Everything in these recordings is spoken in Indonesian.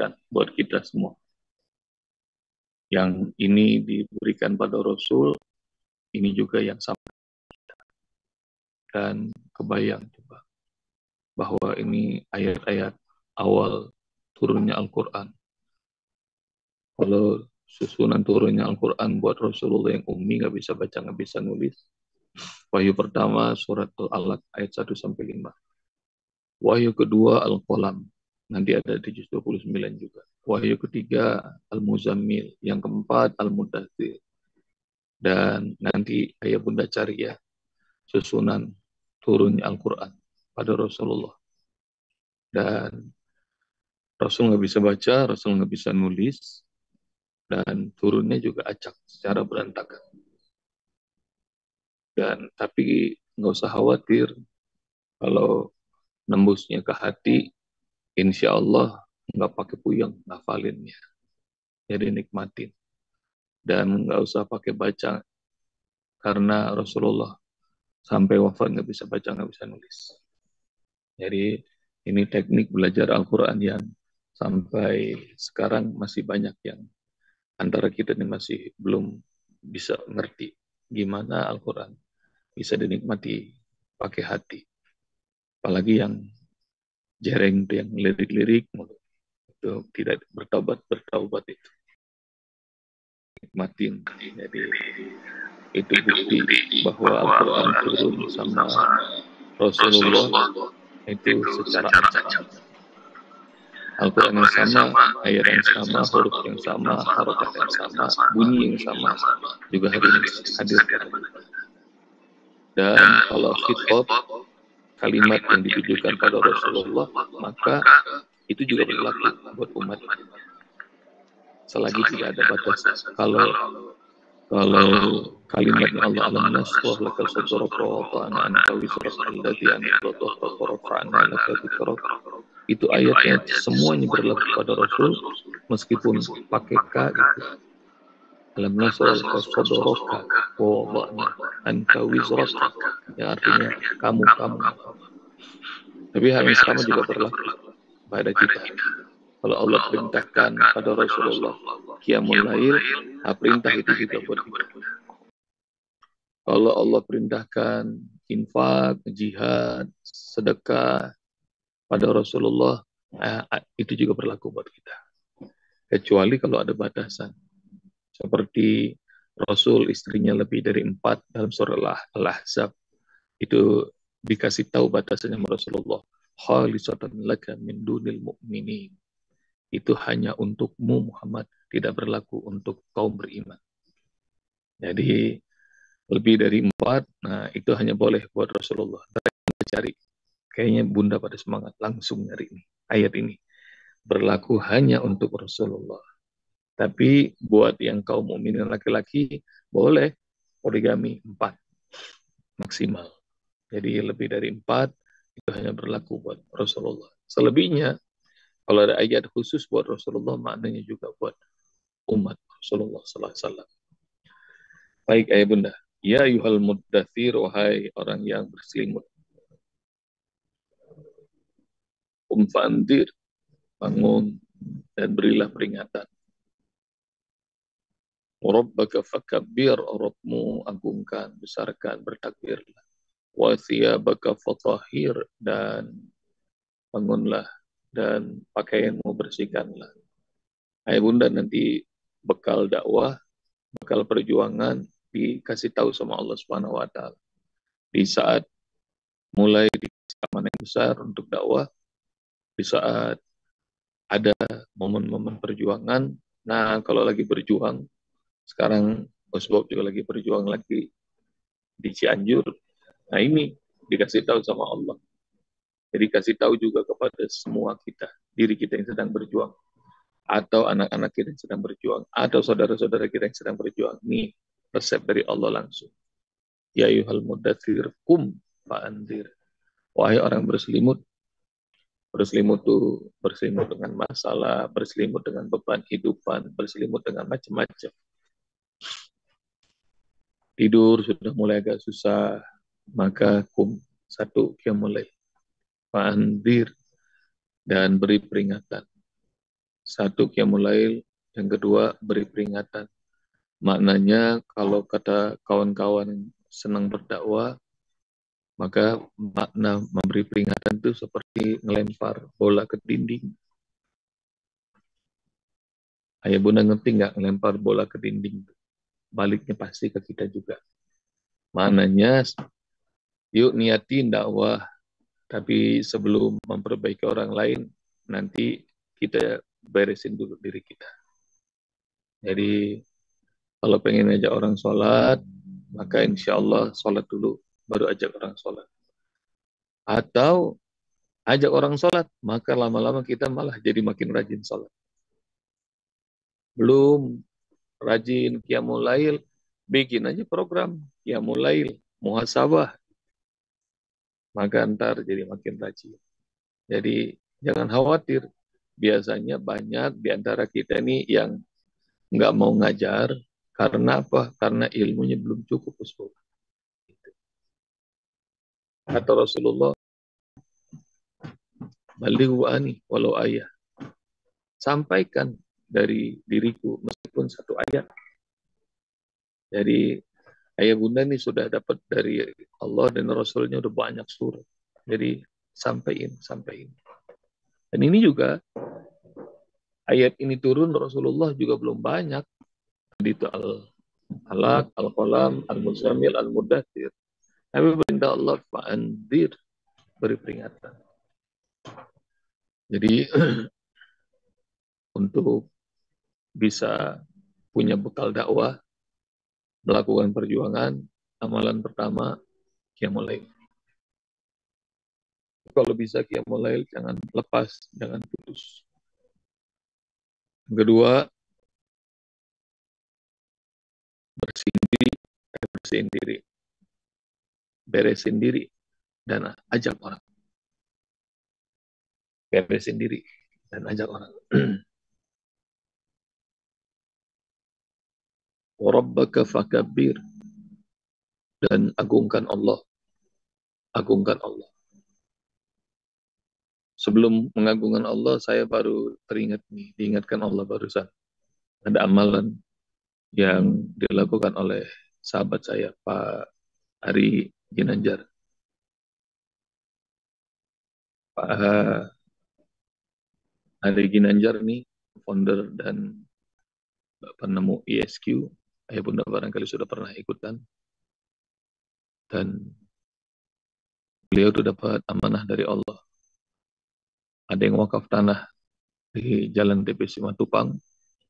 kebaikan buat kita semua. Yang ini diberikan pada Rasul, ini juga yang sama. Dan kebayang coba bahwa ini ayat-ayat awal turunnya Al-Quran. Kalau susunan turunnya Al-Quran buat Rasulullah yang ummi, nggak bisa baca, nggak bisa nulis. Wahyu pertama surat Al-Alaq ayat 1-5. Wahyu kedua Al-Qalam, nanti ada di juz 29 juga. Wahyu ketiga Al-Muzammil, yang keempat Al-Mudaththir. Dan nanti ayah bunda cari ya, susunan turunnya Al-Quran pada Rasulullah. Dan Rasul nggak bisa baca, Rasul nggak bisa nulis, dan turunnya juga acak secara berantakan. Dan tapi nggak usah khawatir, kalau nembusnya ke hati, insya Allah nggak pakai puyeng ngafalinnya, jadi nikmatin. Dan nggak usah pakai baca, karena Rasulullah sampai wafat nggak bisa baca, nggak bisa nulis. Jadi ini teknik belajar Al-Quran yang sampai sekarang masih banyak yang antara kita ini masih belum bisa ngerti gimana Al-Quran bisa dinikmati pakai hati. Apalagi yang jereng itu, yang lirik-lirik itu tidak bertaubat itu. Nikmatin. Jadi itu bukti bahwa Al-Quran turun sama Rasulullah itu secara acak. Al-Quran yang sama, ayat yang sama, huruf yang sama, harokat yang sama, bunyi yang sama, juga hari ini hadir pada kita. Dan kalau khitab, kalimat yang ditujukan pada Rasulullah, maka itu juga berlaku buat umat. Selagi tidak ada batasan. Kalau kalimatnya Allah alam nasrah lakal sadraka wa ta'ana anka wizrak alladhi anqadha dhahraka wa rafa'na laka dhikrak, itu ayatnya semuanya berlaku pada Rasul, meskipun pakai K gitu. Alam nasrah lakal sadraka wa ta'ana anka wizraka, yang artinya kamu. Tapi hal yang sama juga berlaku pada kita. Kalau Allah perintahkan pada Rasulullah qiyamul lail, perintah itu juga buat kita. Kalau Allah perintahkan infak, jihad, sedekah pada Rasulullah, itu juga berlaku buat kita. Kecuali kalau ada batasan. Seperti Rasul istrinya lebih dari 4 dalam surah Al-Ahzab, itu dikasih tahu batasannya Rasulullah. Khalisatan laka min dunil mu'minin. Itu hanya untukmu Muhammad, tidak berlaku untuk kaum beriman. Jadi lebih dari 4, nah itu hanya boleh buat Rasulullah. Kita cari, kayaknya bunda pada semangat langsung nyari ini. Ayat ini berlaku hanya untuk Rasulullah. Tapi buat yang kaum mukminin laki-laki boleh poligami 4 maksimal. Jadi lebih dari 4 itu hanya berlaku buat Rasulullah. Selebihnya kalau ada ayat khusus buat Rasulullah, maknanya juga buat umat Rasulullah sallallahu alaihi wasallam. Baik ayah bunda, ya yuhal muddathir, wahai orang yang berselimut, fa'andir, bangun dan berilah peringatan. Rabbaka fakabbir, Rabbmu agungkan, besarkan, bertakbirlah. Wa thiyabaka fatahhir, dan bangunlah dan pakaianmu bersihkanlah. Ayah bunda, nanti bekal dakwah, bekal perjuangan dikasih tahu sama Allah Subhanahu wa taala. Di saat mulai dikasih amanah yang besar untuk dakwah, di saat ada momen-momen perjuangan. Nah, kalau lagi berjuang, sekarang Bos Bob juga lagi berjuang lagi di Cianjur. Nah, ini dikasih tahu sama Allah. Jadi kasih tahu juga kepada semua kita, diri kita yang sedang berjuang, atau anak-anak kita yang sedang berjuang, atau saudara-saudara kita yang sedang berjuang. Nih, resep dari Allah langsung. Ya yuhal mudathir kum fa'andir. Wahai orang berselimut tuh berselimut dengan masalah, berselimut dengan beban hidupan, berselimut dengan macam-macam. Tidur sudah mulai agak susah, maka satu qiyamul lail, fa'andir, dan beri peringatan. Satu, qiyamul lail. Yang kedua, beri peringatan. Maknanya kalau kata kawan-kawan senang berdakwah, maka makna memberi peringatan itu seperti melempar bola ke dinding. Ayah bunda ngerti nggak melempar bola ke dinding? Baliknya pasti ke kita juga. Maknanya, yuk niatin dakwah, tapi sebelum memperbaiki orang lain, nanti kita beresin dulu diri kita. Jadi kalau pengen ajak orang sholat, maka insya Allah sholat dulu, baru ajak orang sholat. Atau ajak orang sholat, maka lama-lama kita malah jadi makin rajin sholat. Belum rajin qiyamul lail, bikin aja program qiyamul lail, muhasabah, maka ntar jadi makin rajin. Jadi jangan khawatir, biasanya banyak di antara kita ini yang nggak mau ngajar, karena apa? Karena ilmunya belum cukup, Ustaz. Kata Rasulullah, balighu ani walau ayah. Sampaikan dari diriku meskipun satu ayat. Jadi ayah bunda ini sudah dapat dari Allah dan Rasulnya udah banyak surat. Jadi sampaikan. Dan ini juga ayat ini turun Rasulullah juga belum banyak. Jadi itu Al-Alaq, Al-Qalam, Al-Muzammil, Al-Mudathir. Tapi perintah Allah fa'andir, beri peringatan. Jadi untuk bisa punya bekal dakwah, melakukan perjuangan, amalan pertama qiyamul lail. Kalau bisa qiyamul lail jangan lepas, jangan putus. Yang kedua, bersihin diri, beresin diri, dan ajak orang. Beresin diri dan ajak orang. Warabbaka fakabbir, dan agungkan Allah. Agungkan Allah. Sebelum mengagungkan Allah, saya baru teringat nih, diingatkan Allah barusan. Ada amalan yang dilakukan oleh sahabat saya, Pak Ari Ginanjar. Pak Ari Ginanjar nih, founder dan penemu ESQ. Ayah bunda barangkali sudah pernah ikutan. Dan beliau itu dapat amanah dari Allah. Ada yang wakaf tanah di Jalan TP Simatupang,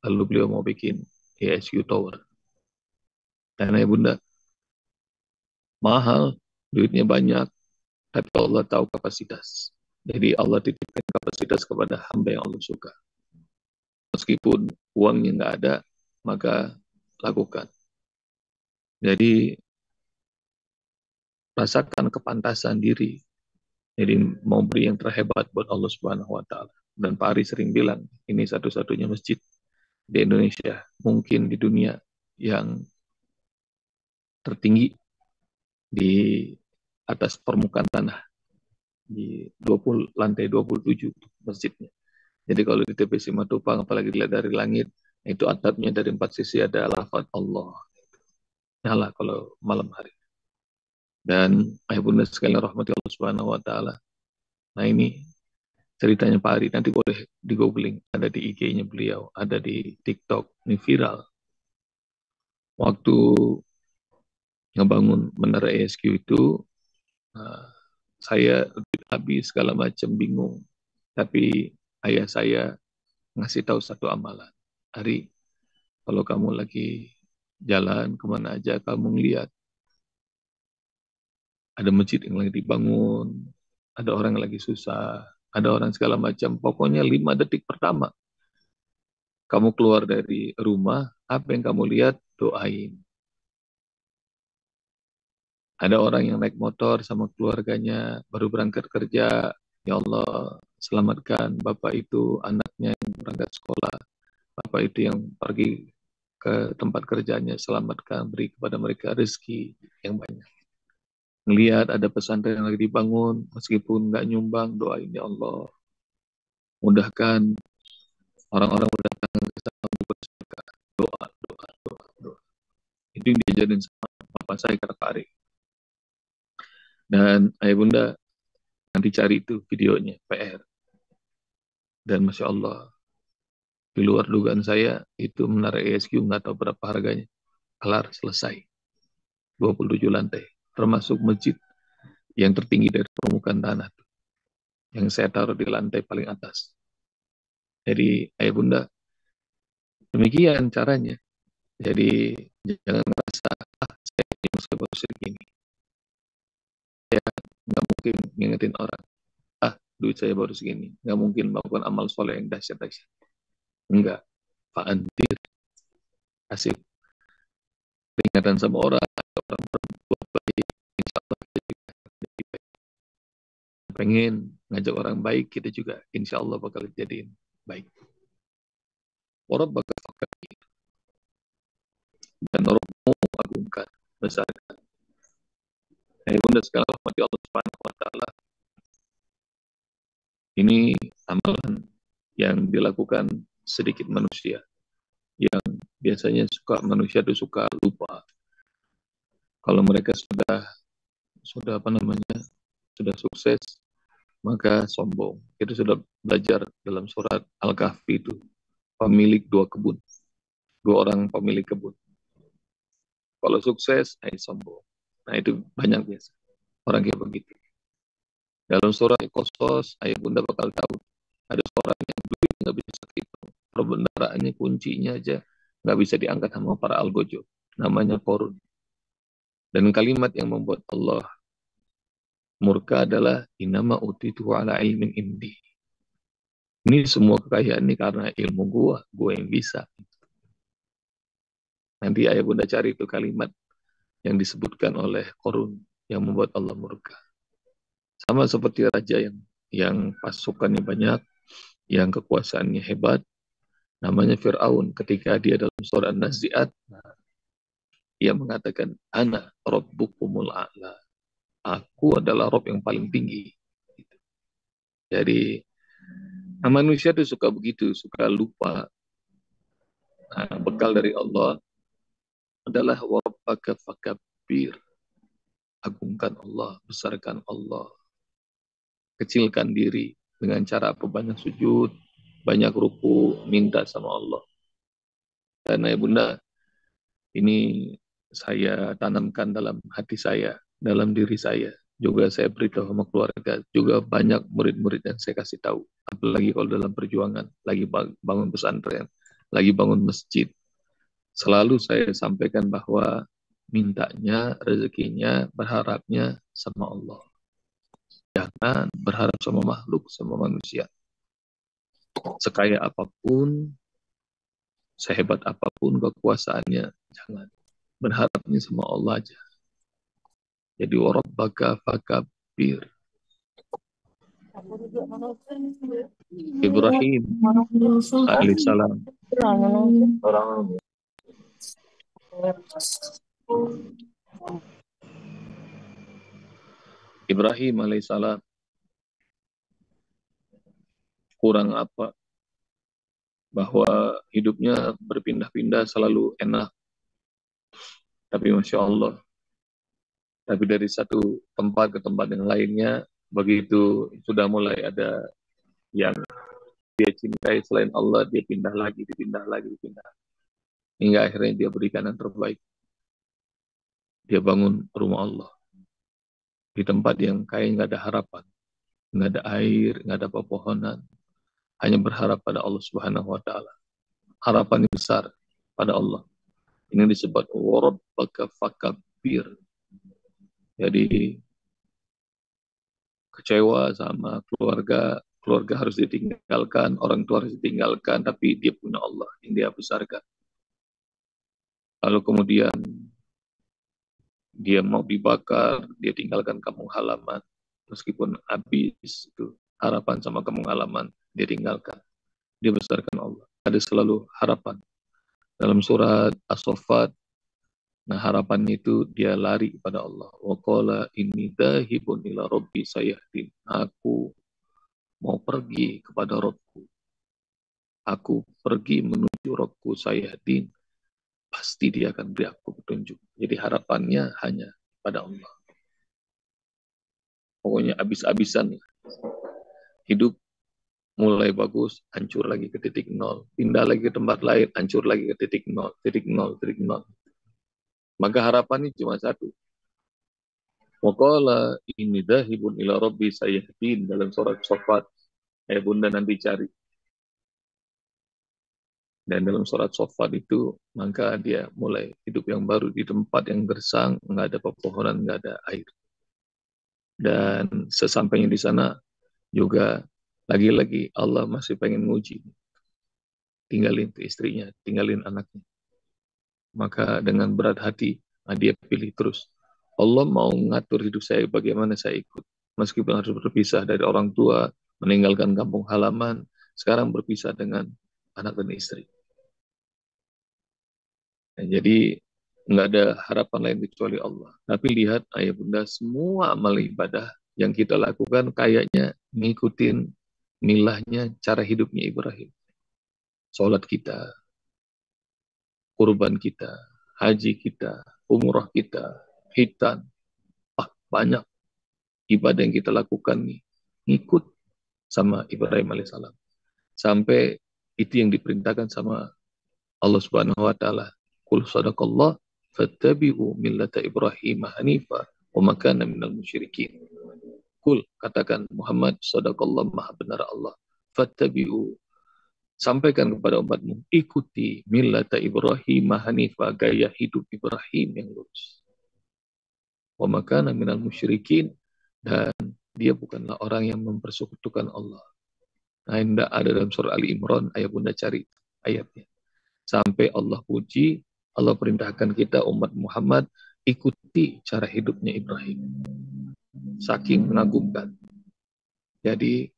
lalu beliau mau bikin ESQ Tower. Dan ayah bunda, mahal, duitnya banyak, tapi Allah tahu kapasitas. Jadi Allah titipkan kapasitas kepada hamba yang Allah suka. Meskipun uangnya nggak ada, maka lakukan. Jadi rasakan kepantasan diri. Jadi mau beri yang terhebat buat Allah Subhanahu wa taala. Dan Pak Ari sering bilang, ini satu-satunya masjid di Indonesia, mungkin di dunia, yang tertinggi di atas permukaan tanah, di 20, lantai 27 masjidnya. Jadi kalau di TPC Matupang, apalagi dilihat dari langit, itu atapnya dari 4 sisi ada lafaz Allah. Nyala kalau malam hari. Dan ayah bunda sekalian rahmati Allah Subhanahu wa taala. Nah, ini ceritanya Pak Ari, nanti boleh di googling, ada di IG-nya beliau, ada di TikTok, ini viral. Waktu ngebangun menara ESQ itu, saya habis segala macam bingung. Tapi ayah saya ngasih tahu satu amalan. Ari, kalau kamu lagi jalan kemana aja, kamu ngeliat ada masjid yang lagi dibangun, ada orang yang lagi susah, ada orang segala macam. Pokoknya 5 detik pertama kamu keluar dari rumah, apa yang kamu lihat, doain. Ada orang yang naik motor sama keluarganya, baru berangkat kerja, ya Allah, selamatkan bapak itu, anaknya yang berangkat sekolah, bapak itu yang pergi ke tempat kerjanya, selamatkan, beri kepada mereka rezeki yang banyak. Ngelihat ada pesantren yang lagi dibangun, meskipun nggak nyumbang, doain ya Allah, mudahkan Orang-orang berdatangan ke sana bersedekah, doa, doa, doa, doa. Itu yang diajarin sama bapak saya kata Pak Ari. Dan ayah bunda nanti cari itu videonya, PR. Dan Masya Allah, di luar dugaan saya, itu menara ESQ nggak tahu berapa harganya. Kelar, selesai. 27 lantai. Termasuk masjid yang tertinggi dari permukaan tanah. Yang saya taruh di lantai paling atas. Jadi, ayah bunda, demikian caranya. Jadi, jangan merasa, saya baru segini. Ya, nggak mungkin ngingetin orang. Duit saya baru segini. Nggak mungkin melakukan amal soleh yang dahsyat-dahsyat. Enggak. Fa'antir. Asik. Peringatan sama orang berbuat baik. Insya Allah kita juga jadi baik. Pengen ngajak orang baik, kita juga insya Allah bakal jadiin baik. Orang bakal fakir. Dan Rabbimu agungkan, besarkan. Nah, bunda segala rahmati Allah Subhanahu wa Ta'ala. Ini amalan yang dilakukan sedikit manusia yang biasanya manusia itu suka lupa. Kalau mereka sudah sudah sukses, maka sombong. Kita sudah belajar dalam surat Al-Kahfi itu, pemilik dua kebun, dua orang pemilik kebun. Kalau sukses, sombong. Nah itu banyak biasa orang kayak begitu. Dalam surat Qasas, ayah bunda bakal tahu ada seorang yang duit nggak bisa terhitung, perbendaraannya kuncinya aja nggak bisa diangkat sama para algojo, namanya Korun. Dan kalimat yang membuat Allah murka adalah inama utitu ala ilmin indi. Ini semua kekayaan ini karena ilmu gua yang bisa. Nanti ayah bunda cari itu kalimat yang disebutkan oleh Korun yang membuat Allah murka. Sama seperti raja yang pasukannya banyak, yang kekuasaannya hebat, namanya Fir'aun. Ketika dia dalam surah An-Nazi'at, dia mengatakan, Ana Rabbukumul A'la. Aku adalah Rabb yang paling tinggi. Jadi, manusia itu suka begitu, suka lupa. Nah, bekal dari Allah adalah Warabbaka fakabbir. Agungkan Allah, besarkan Allah. Kecilkan diri dengan cara apa? Banyak sujud, banyak ruku, minta sama Allah. Dan ya bunda, ini saya tanamkan dalam hati saya, dalam diri saya. Juga saya beritahu sama keluarga, juga banyak murid-murid yang saya kasih tahu. Apalagi kalau dalam perjuangan, lagi bangun pesantren, lagi bangun masjid. Selalu saya sampaikan bahwa mintanya, rezekinya, berharapnya sama Allah. Jangan berharap sama makhluk, sama manusia. Sekaya apapun, sehebat apapun kekuasaannya, jangan. Berharapnya sama Allah aja. Jadi warabbaka fakabbir. Ibrahim alaihissalam. Ibrahim alaihissalam kurang apa? Bahwa hidupnya berpindah-pindah selalu enak. Tapi Masya Allah, tapi dari satu tempat ke tempat yang lainnya, begitu sudah mulai ada yang dia cintai selain Allah, dia pindah lagi, dipindah lagi, dipindah. Hingga akhirnya dia berikan yang terbaik. Dia bangun rumah Allah di tempat yang kayak nggak ada harapan, nggak ada air, nggak ada pepohonan, hanya berharap pada Allah Subhanahu Wa Taala. Harapan yang besar pada Allah. Ini disebut warabbaka fakabbir. Jadi kecewa sama keluarga harus ditinggalkan, orang tua harus ditinggalkan, tapi dia punya Allah yang dia besarkan. Lalu kemudian dia mau dibakar, dia tinggalkan kampung halaman, meskipun habis itu harapan sama kampung halaman, dia tinggalkan. Dia besarkan Allah. Ada selalu harapan. Dalam surat As-Saffat, nah harapan itu dia lari kepada Allah. Wa qala inni dahibun ila rabbi sayahdin. Aku mau pergi kepada Rabbku. aku pergi menuju Rabbku Sayyidin, pasti dia akan beri aku petunjuk. Jadi harapannya hanya pada Allah. Pokoknya habis-habisan hidup mulai bagus, hancur lagi ke titik nol. Pindah lagi ke tempat lain, hancur lagi ke titik nol, titik nol, titik nol. Maka harapannya cuma satu. Waqala inni dahibun ila rabbi sayahdin dalam surat Shafat. Bunda nanti cari. Dan dalam surat Shafat itu, maka dia mulai hidup yang baru di tempat yang gersang, nggak ada pepohonan, nggak ada air. Dan sesampainya di sana juga lagi-lagi Allah masih pengen nguji. Tinggalin tuh istrinya, tinggalin anaknya. Maka dengan berat hati, dia pilih terus. Allah mau ngatur hidup saya bagaimana saya ikut. Meskipun harus berpisah dari orang tua, meninggalkan kampung halaman, sekarang berpisah dengan anak dan istri. Nah, jadi nggak ada harapan lain kecuali Allah. Tapi lihat ayah bunda, semua amal ibadah yang kita lakukan kayaknya ngikutin milahnya cara hidupnya Ibrahim. Sholat kita, kurban kita, haji kita, umrah kita, hitan, banyak ibadah yang kita lakukan nih, ngikut sama Ibrahim alaihissalam. Sampai itu yang diperintahkan sama Allah Subhanahu wa taala. Qul sadaqallah fattabi'u millata Ibrahim hanifa wa ma kana minal musyrikin. Qul, katakan Muhammad, sadaqallah, maha benar Allah. Fattabi'u, sampaikan kepada umatmu, ikuti millata Ibrahim hanifa, gaya hidup Ibrahim yang lurus. Wa ma kana minal musyrikin, dan dia bukanlah orang yang mempersekutukan Allah. Nah, tidak ada dalam surah Ali Imran, ayat bunda cari ayatnya. Sampai Allah puji, Allah perintahkan kita umat Muhammad ikuti cara hidupnya Ibrahim. Saking mengagumkan. Jadi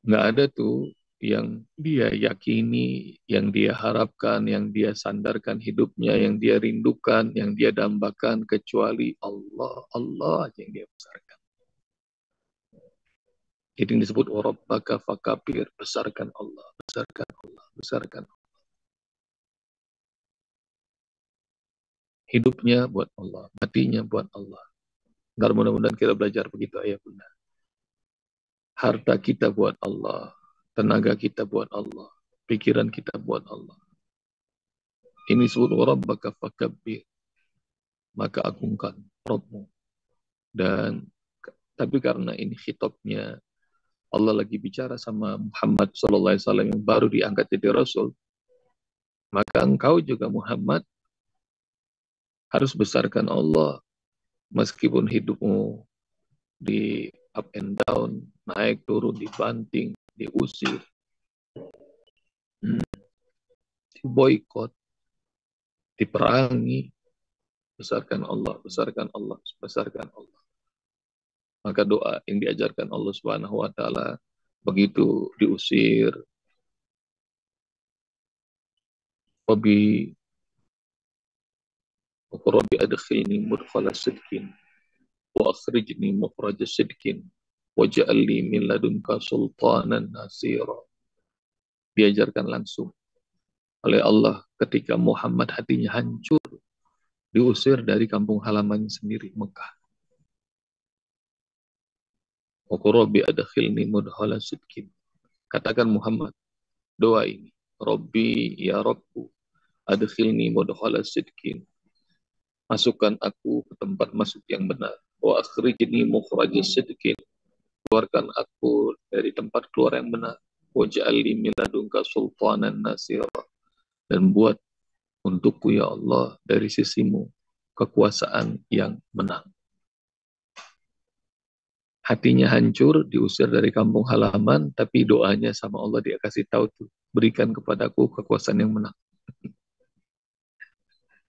nggak ada tuh yang dia yakini, yang dia harapkan, yang dia sandarkan hidupnya, yang dia rindukan, yang dia dambakan kecuali Allah. Allah aja yang dia besarkan. Jadi yang disebut warabbaka fakabir, besarkan Allah, besarkan Allah, besarkan Allah. Hidupnya buat Allah, matinya buat Allah. Agar mudah-mudahan kita belajar begitu ayah bunda. Harta kita buat Allah, tenaga kita buat Allah, pikiran kita buat Allah. Ini disebut warabbaka fakabir, maka agungkan Rabbmu. Dan tapi karena ini khitabnya Allah lagi bicara sama Muhammad SAW yang baru diangkat jadi Rasul, maka engkau juga Muhammad harus besarkan Allah meskipun hidupmu di up and down, naik turun, dibanting, diusir, diboikot, diperangi, besarkan Allah, besarkan Allah, besarkan Allah. Maka doa yang diajarkan Allah Subhanahu wa taala begitu diusir, Rabbi adkhilni mudkhala sidqin wa akhrijni mukhraja sidqin waj'al li min ladunka sultanan nasira. Diajarkan langsung oleh Allah ketika Muhammad hatinya hancur, diusir dari kampung halamannya sendiri, Mekah. Wa Rabbi adkhilni mudkhala sidqin. Katakan Muhammad, doa ini, Rabbi ya Rabbu adkhilni mudkhala sidqin. Masukkan aku ke tempat masuk yang benar. Wa akhrijni mukhraja sidqin. Keluarkan aku dari tempat keluar yang benar. Waj'al li min ladunka sultanan nasira. Dan buat untukku ya Allah dari sisimu kekuasaan yang menang. Hatinya hancur, diusir dari kampung halaman, tapi doanya sama Allah dia kasih tahu tuh, berikan kepadaku kekuasaan yang menang.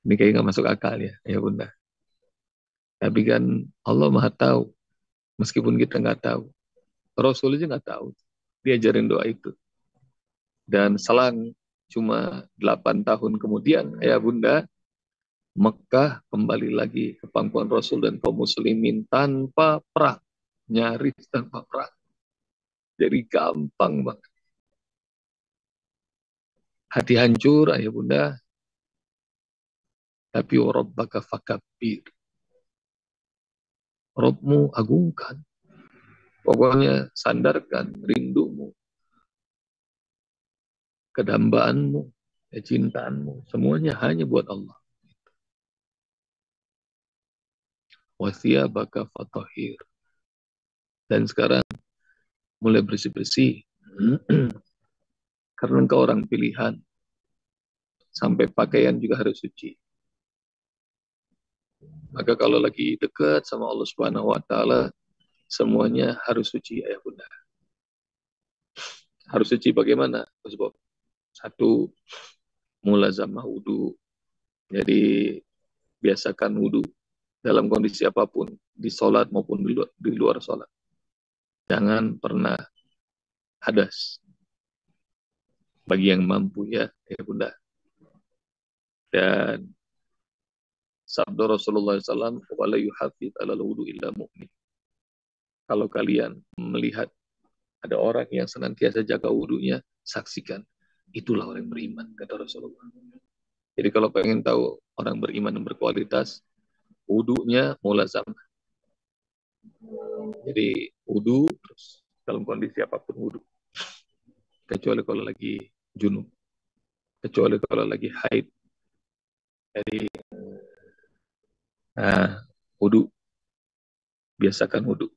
Ini kayak nggak masuk akal ya bunda. Tapi kan Allah maha tahu, meskipun kita nggak tahu. Rasul aja nggak tahu, diajarin doa itu. Dan selang cuma 8 tahun kemudian, ya bunda, Mekah kembali lagi ke pangkuan Rasul dan kaum muslimin tanpa perang. Nyaris tanpa perang. Jadi gampang banget. Hati hancur, ayah bunda, tapi warabbaka fakabbir. Robmu agungkan. Pokoknya sandarkan rindumu, kedambaanmu, kecintaanmu. Semuanya hanya buat Allah. Wasiyabaka fatahir. Dan sekarang mulai bersih-bersih. Karena engkau orang pilihan. Sampai pakaian juga harus suci. Maka kalau lagi dekat sama Allah Subhanahu wa taala, semuanya harus suci, ayah bunda. Harus suci bagaimana? Sebab satu, mulazamah wudu. Jadi biasakan wudu dalam kondisi apapun, di sholat maupun di luar sholat. Jangan pernah hadas. Bagi yang mampu ya bunda. Dan sabda Rasulullah SAW, wala yuhafid ala wudu illa mu'min. Kalau kalian melihat ada orang yang senantiasa jaga wudunya, saksikan. Itulah orang beriman, kata Rasulullah. Jadi kalau pengen tahu orang beriman yang berkualitas, wudunya mulazam. Jadi wudu terus dalam kondisi apapun wudu. Kecuali kalau lagi junub. Kecuali kalau lagi haid. Jadi wudu. Biasakan wudu.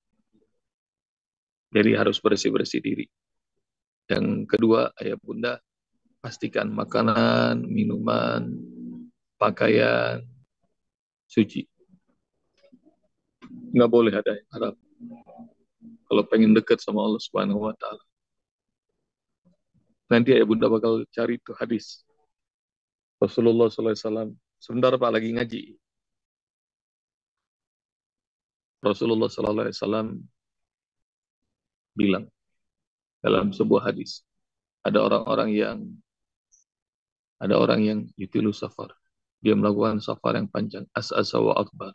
Jadi harus bersih-bersih diri. Yang kedua, ayah bunda, pastikan makanan, minuman, pakaian, suci. Nggak boleh ada yang haram. Kalau pengen dekat sama Allah Subhanahu wa taala. Nanti ayah bunda bakal cari tuh hadis. Rasulullah SAW. Sebentar Pak lagi ngaji. Rasulullah SAW bilang dalam sebuah hadis, ada orang yang yutilu safar. Dia melakukan safar yang panjang, as'asa wa akbar.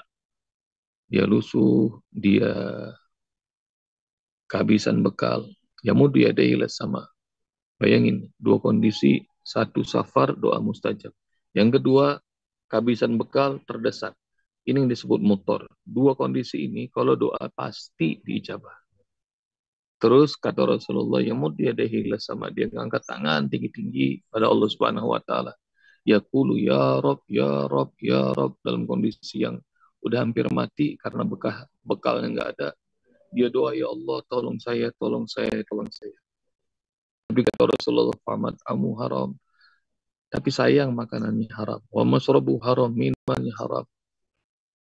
Dia lusuh, dia kehabisan bekal. Yamudu yadayhi sama. Bayangin, dua kondisi, satu safar, doa mustajab. Yang kedua, kehabisan bekal, terdesak. Ini yang disebut motor. Dua kondisi ini, kalau doa pasti diijabah. Terus kata Rasulullah, yamudu yadayhi sama. Dia ngangkat tangan tinggi-tinggi pada Allah Subhanahu wa taala. Yaqulu ya Rob, ya Rob, ya Rob, dalam kondisi yang udah hampir mati karena bekalnya nggak ada. Dia doa, ya Allah, tolong saya, tolong saya, tolong saya. Tapi kata Rasulullah, famat amu haram. Tapi sayang makanannya haram. Wa masrabu haram, minumannya haram.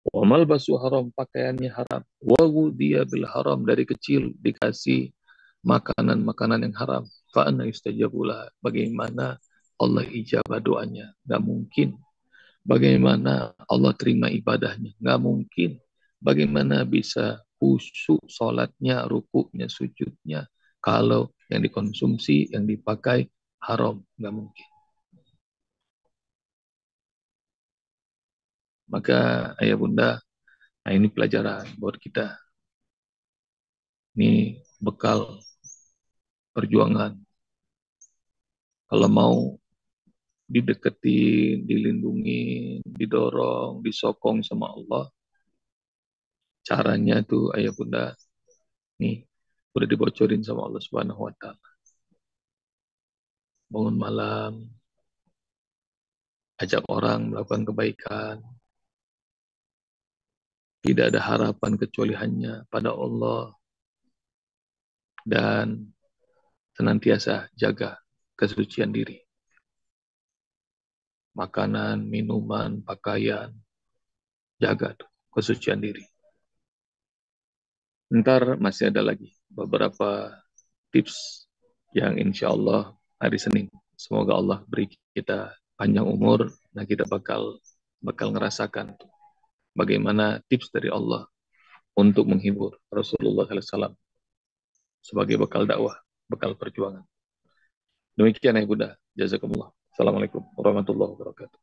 Wa malbasu haram, pakaiannya haram. Wa dia bil haram, dari kecil dikasih makanan-makanan yang haram. Fa'ana yustajabulah. Bagaimana Allah ijabah doanya? Gak mungkin. Bagaimana Allah terima ibadahnya? Nggak mungkin. Bagaimana bisa khusyuk sholatnya, rukuknya, sujudnya, kalau yang dikonsumsi, yang dipakai haram? Nggak mungkin. Maka ayah bunda, nah ini pelajaran buat kita. Ini bekal perjuangan. Kalau mau dideketin, dilindungi, didorong, disokong sama Allah, caranya tuh ayah bunda, nih udah dibocorin sama Allah Subhanahu wa taala. Bangun malam, ajak orang melakukan kebaikan. Tidak ada harapan kecuali hanya pada Allah. Dan senantiasa jaga kesucian diri. Makanan, minuman, pakaian, jaga tuh kesucian diri. Ntar masih ada lagi beberapa tips yang insya Allah hari Senin. Semoga Allah beri kita panjang umur. Nah kita bakal ngerasakan bagaimana tips dari Allah untuk menghibur Rasulullah SAW sebagai bekal dakwah, bekal perjuangan. Demikian ya Bunda. Jazakumullah. Assalamualaikum warahmatullahi wabarakatuh.